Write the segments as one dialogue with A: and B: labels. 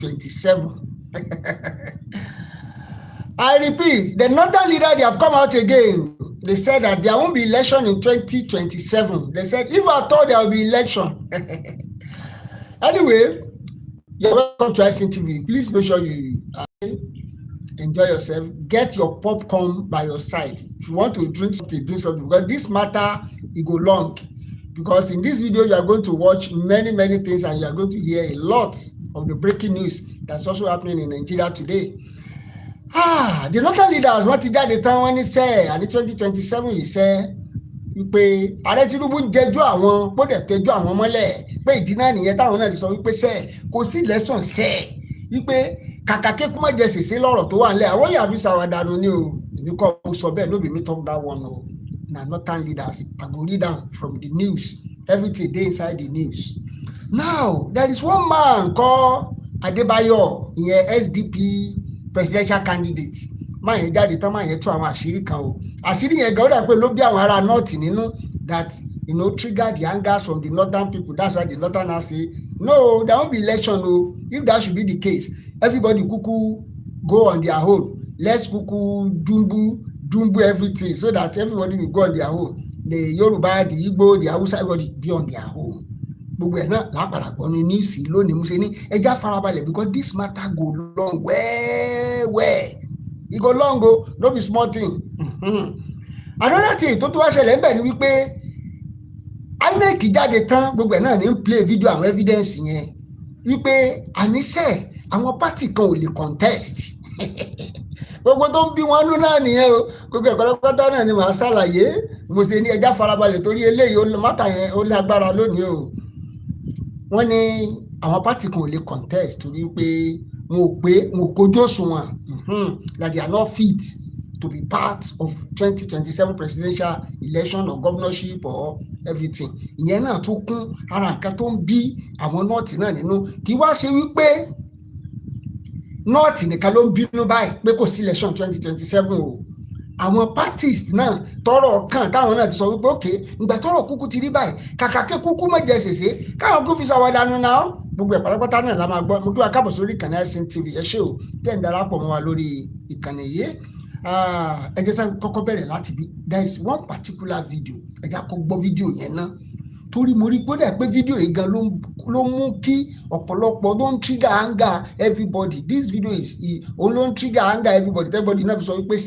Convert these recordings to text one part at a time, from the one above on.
A: 2027. I repeat, the northern leader, they have come out again. They said that there won't be election in 2027. They said, if I thought there will be election. Anyway, you're welcome to SNTV. Please make sure you enjoy yourself. Get your popcorn by your side. If you want to drink something, because this matter, it go long. Because in this video, you are going to watch many things, and you are going to hear a lot of the breaking news that's also happening in Nigeria today. The local leaders want to get the town when he said, and in 2027, he said, pé ààrẹ Tinubu ń jẹjọ́ àwọn gbọ́dọ̀ tẹjọ́ àwọn mọ́lẹ̀ pé ìdí náà nìyẹn táwọn náà ti sọ wípé kò sí election wípé kàkà kékú má jẹ sèse lọ́rọ̀ tó wà nílẹ̀ àwọn yàrá fi ṣàwádànù ni o èmi kọ́ mo sọ bẹ́ẹ̀ lóbi mi talk that one o na northern leaders I go read down from the news everything dey inside the news. Now there is one man called Adebayo ìyẹn SDP presidential candidate máa yẹn jáde tán máa yẹn tú àwọn àṣírí kan o àṣírí yẹn gan ó dà pé ló bí àwọn ará north nínú that trigger the anger from the northern people. That's why the northern now say no, there won't be election o. If that should be the case, everybody kuku go on their own. Let's kuku dumbu everything so that everybody will go on their own. The Yoruba, the Igbo, the Hausa, everybody be on their own. Gbogbo ẹ̀ náà lápàdà gbọ́ ní ìsìn lónìí mo ṣe ní ẹja farabalẹ̀ because this matter go long well. It go long o, no be small thing. Another thing tó wá ṣẹlẹ̀ ńbẹ̀ ni wípé INEC jáde tán gbogbo ẹ̀ náà ní play video àwọn evidence yẹn wípé àníṣe àwọn party kan ò lè contest. Gbogbo tó ń bí wọn nú náà nìyẹn o gbogbo ẹ̀kọ́lọ́pọ́tà náà ni màá ṣàlàyé mo ṣe ní ẹja farabalẹ̀ torí eléyìí ó mátà yẹn ó lágbára lónìí o. Wọ́n ní àwọn party kan ò lè contest torí pé mo kojú òṣùwọ̀n that they are not fit to be part of 2027 presidential election or governorship or everything. Ìyẹn náà tó kún ara nǹkan tó ń bí àwọn nọ́ọ̀tì náà nínú kí wá ṣe wípé nọ́ọ̀tì nìkan ló ń bínú báyìí pé kò sí election 2027 o. Àwọn parties náà tọrọ kan táwọn náà ti sọ wípé òkè ìgbà tọrọ kúkú ti rí báyìí kàkà ké kúkú má jẹ ṣèṣe káwọn kú fi ṣàwádànù náà gbogbo ẹ̀ pátápátá náà la máa gbọ́ mo kí wa káàbọ̀ sórí ìkànnì SNTV ẹ ṣé o tẹ́ ń darapọ̀ mọ́ wa lórí ìkànnì yìí. Ẹ jẹ́ sá kọ́kọ́ bẹ̀rẹ̀ láti bí there is one particular video ẹ jẹ́ kó gbọ́ fídíò yẹn náà torí mo rí gbọ́dọ̀ pé fídíò yìí gan ló mú kí ọ̀pọ̀lọpọ̀ ló ń trigger anger everybody. This video is ló ń trigger anger everybody náà fi sọ wípé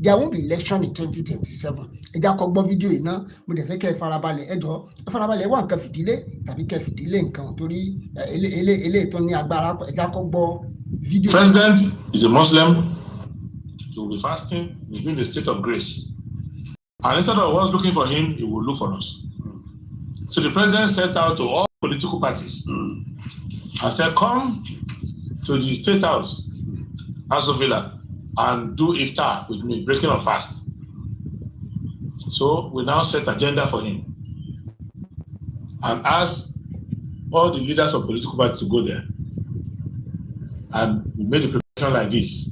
A: there won't be election in 2027. ẹ jẹ́ kó gbọ́ fídíò yìí náà mo dẹ̀ fẹ́ kẹ́ ẹ farabalẹ̀ ẹ jọ̀ọ́ ẹ farabalẹ̀ wá nǹkan fìdílé tàbí kẹ́ fìdílé nǹkan torí eléyìí tó ní agbára ẹ jẹ́ kó gbọ́ fídíò.
B: President is a Muslim. He will be fasting. He's in the state of grace. And instead of us looking for him, he will look for us. So the president set out to all political parties and said, come to the State House, House Villa, and do iftar with me, breaking of fast. So we now set agenda for him and asked all the leaders of political parties to go there. And we made a preparation like this.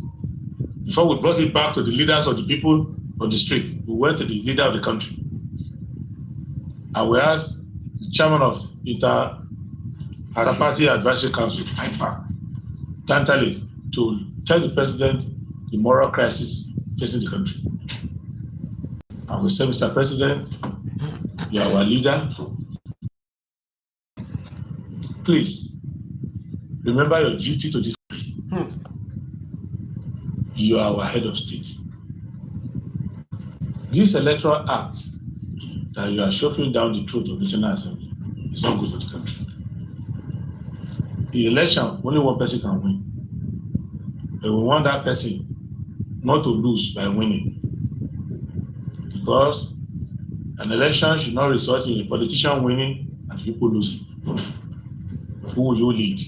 B: Before we brought it back to the leaders of the people on the street, we went to the leader of the country. And we asked the chairman of Inter-Party Advisory Council, Tantali, to tell the president the moral crisis facing the country. And we said, Mr. President, you are our leader. Please, remember your duty to this country. You are our head of state. This electoral act that you are shuffling down the throat of the National Assembly is not good for the country. The election, only one person can win. And we want that person not to lose by winning. Because an election should not result in a politician winning and people losing. Who will you lead?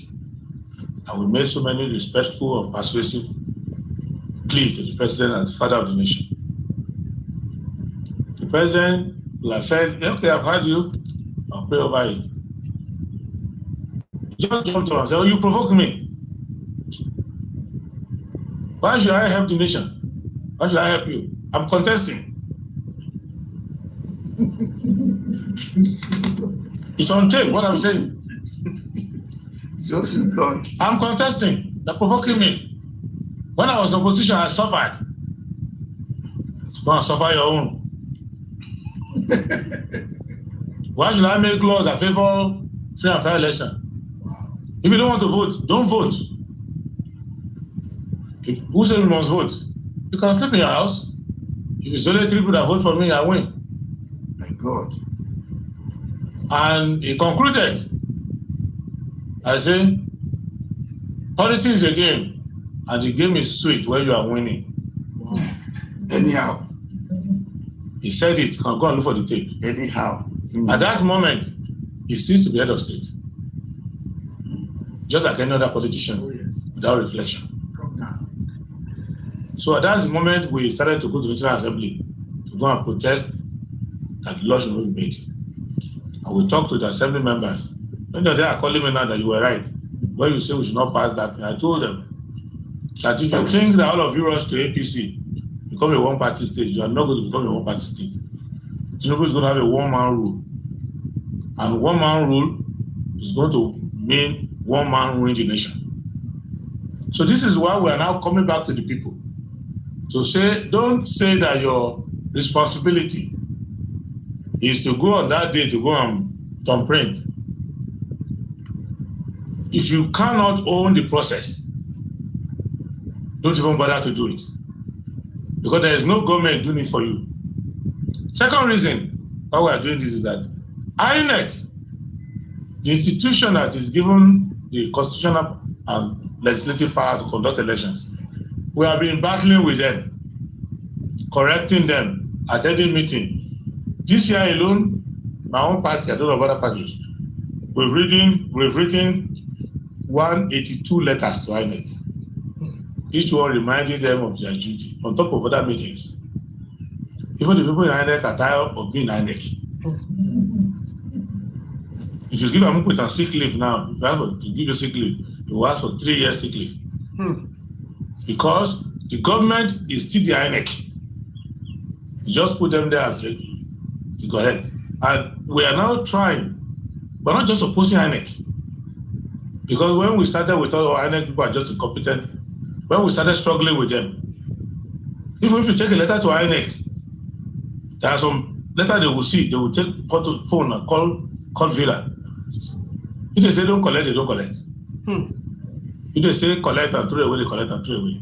B: And we made so many respectful and persuasive plea to the president as the father of the nation. The president said, okay, I've heard you, I'll pray over it. He just jumped on and said, oh, you provoke me. Why should I help the nation? Why should I help you? I'm contesting. It's on tape, what I'm saying.
C: So God.
B: I'm contesting. They're provoking me. When I was in opposition, I suffered. Go and suffer your own. Why should I make laws that favor free and fair election? If you don't want to vote, don't vote. Who said we must vote? You can sleep in your house. If it's only 3 people that vote for me, I win.
C: My God.
B: And he concluded, I say, politics is a game, and the game is sweet when you are winning.
C: Wow. Anyhow.
B: He said it. You can go and look for the tape.
C: Anyhow.
B: At that moment, he ceased to be head of state. Just like any other politician, without reflection. So that's the moment we started to go to the National Assembly to go and protest that the law should not be made. And we talked to the assembly members. When they are calling me now that you were right, when you say we should not pass that thing, I told them that if you think that all of you rush to APC, become a one-party state, you are not going to become a one-party state. Tinubu is going to have a one-man rule. And one-man rule is going to mean one man ruling the nation. So this is why we are now coming back to the people to say, don't say that your responsibility is to go on that day to go and thumbprint. If you cannot own the process, don't even bother to do it, because there is no government doing it for you. Second reason why we are doing this is that INEC, the institution that is given the constitutional and legislative power to conduct elections, we have been battling with them, correcting them, attending meetings. This year alone, my own party, I don't know about other parties, we've written 182 letters to INEC, each one reminding them of their duty, on top of other meetings. Even the people in INEC are tired of being INEC. If you give a Amukwe a sick leave now, if you ask to give you sick leave, you will ask for 3 years sick leave. Because the government is still the INEC. You just put them there as ready to go ahead. And we are now trying, we're not just opposing INEC. Because when we started, we thought, oh, INEC people are just incompetent. When we started struggling with them, even if you take a letter to INEC, there are some letters they will see, they will take phone and call Villa. If they say don't collect, they don't collect. If they say collect and throw away, they collect and throw away.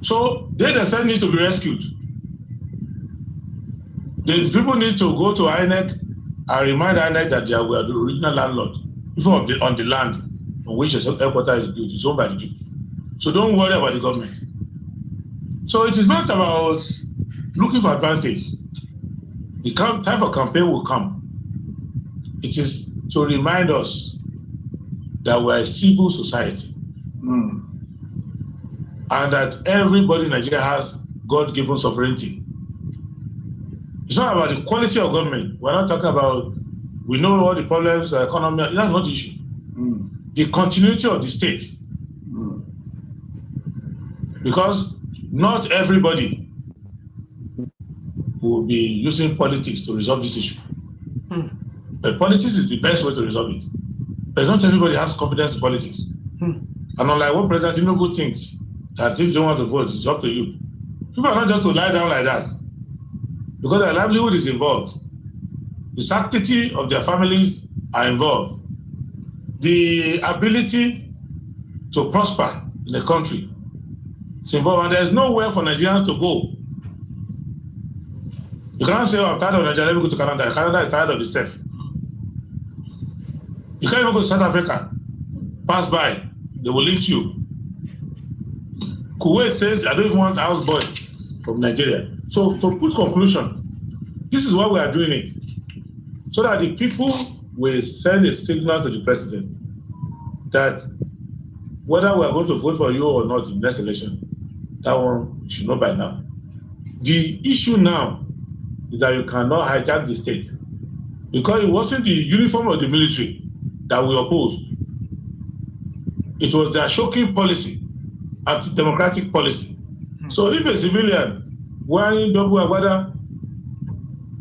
B: So they themselves need to be rescued. The people need to go to INEC and remind INEC that they are the original landlord, even on the land on which the headquarters is built. It's owned by the people. So don't worry about the government. So it is not about looking for advantage. The time for campaign will come. It is to remind us that we're a civil society and that everybody in Nigeria has God-given sovereignty. It's not about the quality of government. We're not talking about, we know all the problems, the economy, that's not the issue. The continuity of the state. Because not everybody will be using politics to resolve this issue. But politics is the best way to resolve it. But not everybody has confidence in politics. And unlike what President Tinubu thinks, that if you don't want to vote, it's up to you. People are not just to lie down like that, because their livelihood is involved. The sanctity of their families are involved. The ability to prosper in the country is involved, and there's nowhere for Nigerians to go. You can't say, oh, I'm tired of Nigeria, let me go to Canada. Canada is tired of itself. You can't even go to South Africa. Pass by, they will lynch you. Kuwait says, I don't even want a houseboy from Nigeria. So to put conclusion, this is why we are doing it. So that the people will send a signal to the president that whether we are going to vote for you or not in the next election, that one you should know by now. The issue now is that you cannot hijack the state, because it wasn't the uniform of the military that we opposed. It was their shocking policy, anti-democratic policy. So if a civilian wearing double agbada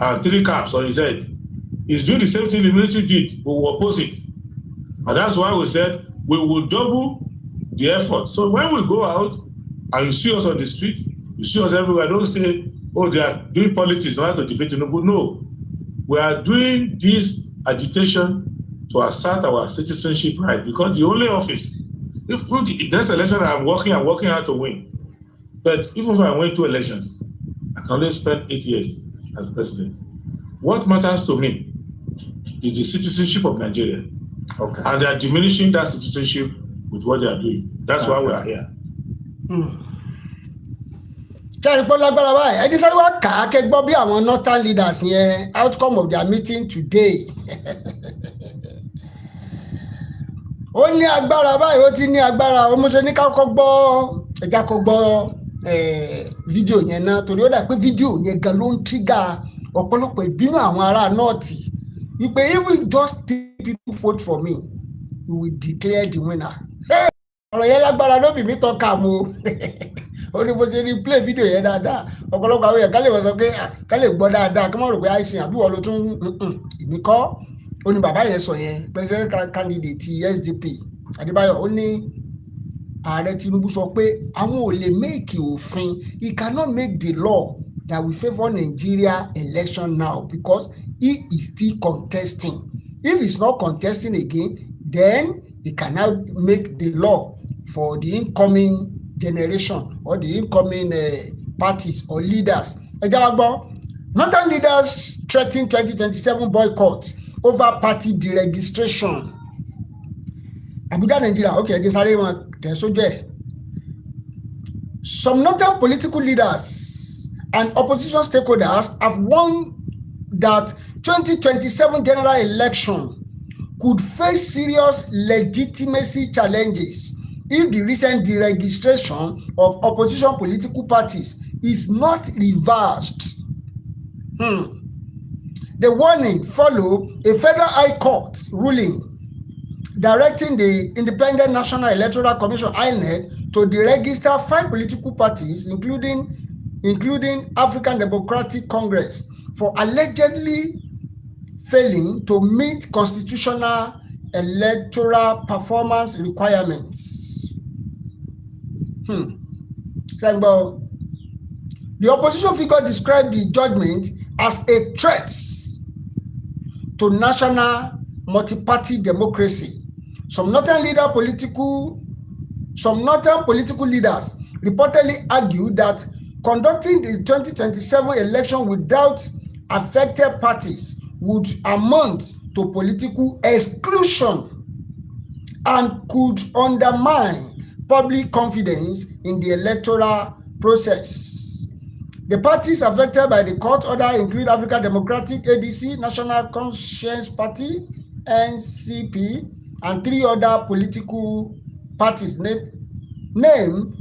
B: and 3 caps on his head is doing the same thing the military did, we will oppose it. And that's why we said we will double the effort. So when we go out and you see us on the street, you see us everywhere, don't say, oh, they are doing politics in order to defeat Tinubu. No, we are doing this agitation to assert our citizenship right, because the only office, if the next election I'm working hard to win. But even if I win 2 elections, I can only spend 8 years as president. What matters to me is the citizenship of Nigeria.
C: Okay.
B: And they are diminishing that citizenship with what they are doing. That's why we are here.
A: Tẹ́lifíṣọ́ lágbára báyìí, ẹ ti sáré wá kà á kẹ́ gbọ́ bí àwọn northern leaders yẹn outcome of their meeting today. Ó ní agbára báyìí, ó ti ní agbára, ó mú ṣe ní ká kọ́ gbọ́ ẹja kọ́ gbọ́ fídíò yẹn náà, torí ó dà pé fídíò yẹn gan ló ń trigger ọ̀pọ̀lọpọ̀ ìbínú àwọn ará nọ́ọ̀tì wípé if we just 3 people vote for me, we will declare the winner. Ọ̀rọ̀ yẹn lágbára ló bì mí tọ́ka mu. Ó ní bó ṣe ní play fídíò yẹn dáadáa, ọ̀pọ̀lọpọ̀ àwọn èèyàn ká lè wọ́n sọ pé ká lè gbọ́ dáadáa kí wọ́n rò pé àìsàn àbí wọ́n ló tún ìmí kọ́. Ó ní bàbá yẹn sọ yẹn, president candidate ti SDP Adébáyọ̀, ó ní ààrẹ Tinubu sọ pé àwọn ò lè make òfin, he cannot make the law that will favour Nigeria election now because he is still contesting. If he's not contesting again, then he can now make the law for the incoming generation or the incoming parties or leaders. Northern leaders threaten 2027 boycott over party deregistration. Abuja, Nigeria. Okay, some northern political leaders and opposition stakeholders have warned that 2027 general election could face serious legitimacy challenges if the recent deregistration of opposition political parties is not reversed. The warning followed a federal high court ruling directing the Independent National Electoral Commission (INEC) to deregister 5 political parties, including African Democratic Congress, for allegedly failing to meet constitutional electoral performance requirements. The opposition figure described the judgment as a threat to national multi-party democracy. Some northern political leaders reportedly argued that conducting the 2027 election without affected parties would amount to political exclusion and could undermine public confidence in the electoral process. The parties affected by the court order include African Democratic ADC, National Conscience Party, NCP, and 3 other political parties named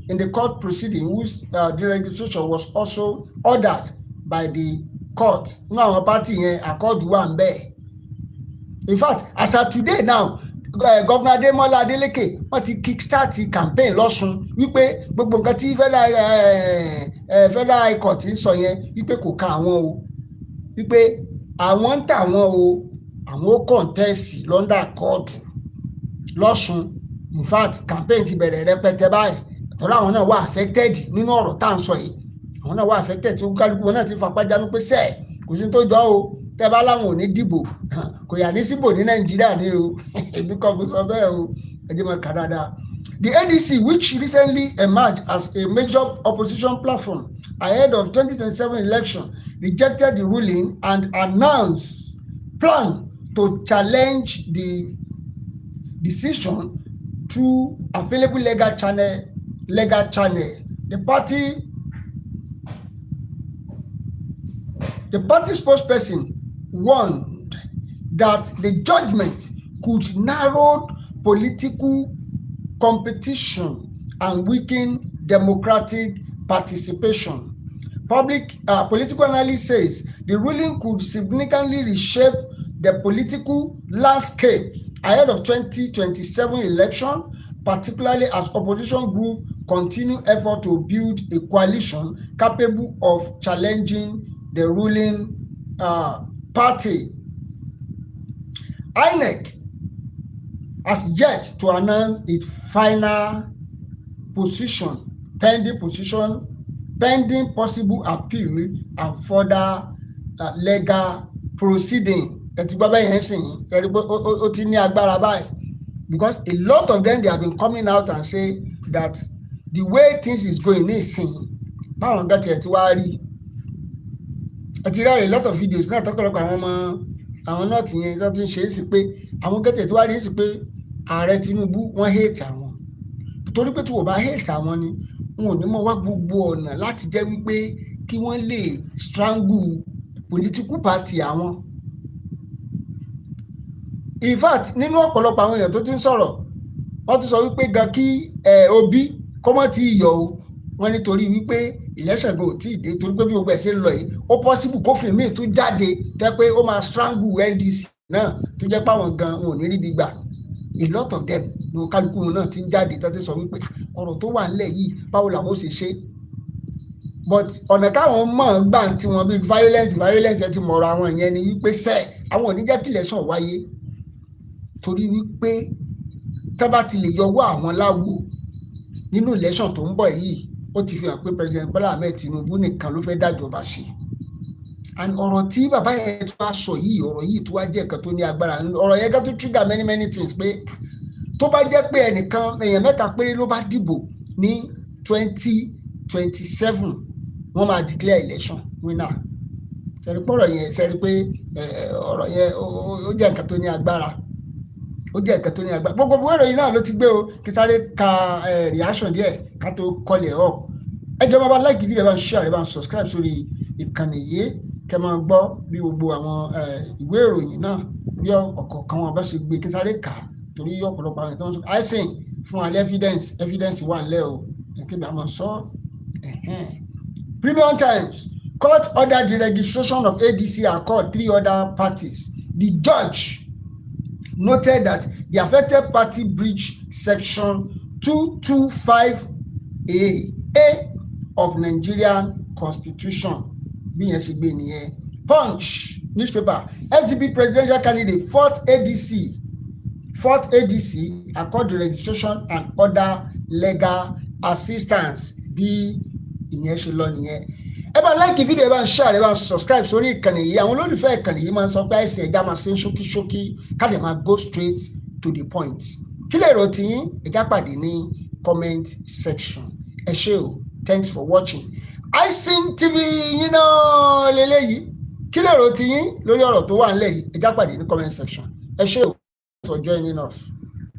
A: in the court proceeding, whose deregistration was also ordered by the court. Now, our party here accord one there. In fact, as of today now, Governor Ademola Adeleke wọ́n ti kickstart campaign lọ́sùn wípé gbogbo nǹkan tí federal high court ń sọ yẹn wípé kò kan àwọn o, wípé àwọn ń tà wọ́n o, àwọn ó contest lọ́ndà kóòtù lọ́sùn. In fact, campaign ti bẹ̀rẹ̀ rẹpẹtẹ báyìí, tọ́lá àwọn náà wà affected nínú ọ̀rọ̀ tá à ń sọ yìí. Àwọn náà wà affected tí kálukú wọn náà ti fapá jánu pé sẹ́ẹ̀ kò sí tó jọ o, tẹ́ bá láwọn ò ní dìbò kò yà ní síbò ní Nàìjíríà ní o, èmi kọ́ mo sọ bẹ́ẹ̀ o, ẹ jẹ́ mọ́ ká dáadáa. The ADC, which recently emerged as a major opposition platform ahead of 2027 election, rejected the ruling and announced plan to challenge the decision through available legal channel. The party spokesperson warned that the judgment could narrow political competition and weaken democratic participation. Political analyst says the ruling could significantly reshape the political landscape ahead of 2027 election, particularly as opposition groups continue effort to build a coalition capable of challenging the ruling party. INEC has yet to announce its final position, pending possible appeal and further legal proceeding. Ẹ ti gbọ́ bẹ́ẹ̀ yẹn sìn, ẹ rí pé ó ti ní agbára báyìí, because a lot of them they have been coming out and say that the way things is going ní ìsìn báwọn gàtì ẹ̀ ti wá rí. Ẹ ti rí a lot of videos náà tọ́kọ̀lọ́kọ̀ àwọn náà ti yẹn tó ti ń ṣe é sí pé àwọn gàtì ẹ̀ ti wá rí sí pé ààrẹ Tinubu wọ́n hate àwọn, torí pé tí wọ́n bá hate àwọn ni wọn ò ní mọ̀ wá gbogbo ọ̀nà láti jẹ́ wípé kí wọ́n lè strangle political party àwọn. In fact nínú ọ̀pọ̀lọpọ̀ àwọn èèyàn tó ti ń sọ̀rọ̀ wọ́n ti sọ wípé gan kí Obi kọ́mọ́ ti yọ̀ o, wọ́n nítorí wípé election go tí ì dé, torí pé bí gbogbo ẹ̀ ṣe ń lọ yìí ó possible kófin míì tún jáde tẹ́ pé ó máa strangle NDC náà tó jẹ́ páwọn gan wọn ò ní rí bí gbà. A lot of them ní kálukú náà ti ń jáde tó ti sọ wípé ọ̀rọ̀ tó wà nílẹ̀ yìí báwo làwọn ó ṣe ṣe, but ọ̀nà táwọn mọ̀ gbà tí wọ́n bí violence ẹ ti mọ̀rọ̀ àwọn yẹn ni wípé àwọn ò ní jẹ́ kí election wáyé, torí wípé tá bá ti lè yọwọ́ àwọn láwo nínú election tó ń bọ̀ yìí ó ti fi hàn pé President Bola Ahmed Tinubu nìkan ló fẹ́ dájọba ṣe. And ọ̀rọ̀ tí bàbá yẹn tó wá sọ yìí, ọ̀rọ̀ yìí tó wá jẹ́ nǹkan tó ní agbára, ọ̀rọ̀ yẹn kan tó trigger many things pé tó bá jẹ́ pé èèyàn mẹ́ta péré ló bá dìbò ní 2027 wọ́n máa declare election winner. Ṣẹ̀rí pé ọ̀rọ̀ yẹn ọ̀rọ̀ yẹn ó jẹ́ nǹkan tó ní agbára. Gbogbo ìròyìn náà ló ti gbé o, kí sáré ka reaction díẹ̀ ká tó call it up. Ẹ jọ̀ọ́ máa bá like video, bá ń share, bá ń subscribe sórí ìkànnì yìí kẹ́ máa gbọ́ bí gbogbo àwọn ìwé ìròyìn náà bí ọ̀kọ̀ọ̀kan wọn bá ṣe gbé, kí sáré kà á torí ọ̀pọ̀lọpọ̀ àwọn ìtàn àìsàn fún alẹ́ evidence wà nílẹ̀ o, kí ni a máa sọ. Premium Times: court ordered the registration of ADC accord 3 other parties. The judge noted that the affected party breached section 225A of Nigerian Constitution. Bí yẹn ṣe gbé nìyẹn. Punch newspaper: SDP presidential candidate 4th ADC accord the registration and other legal assistance. Bí ìyẹn ṣe lọ nìyẹn. Ẹ bá like video, ẹ bá ń share, ẹ bá ń subscribe sórí ìkànnì yìí. Àwọn olólùfẹ́ ìkànnì yìí máa ń sọ pé àìsàn ẹja máa ṣe ń ṣókí ká lè máa go straight to the point. Kí lè rò tiyín? Ẹja pàdé ní comment section. Ẹ ṣé o, thanks for watching. iSeen TV yín náà lélẹ́yìí. Kí lè rò tiyín lórí ọ̀rọ̀ tó wà nílẹ̀ yìí? Ẹja pàdé ní comment section. Ẹ ṣé o, thanks for joining us.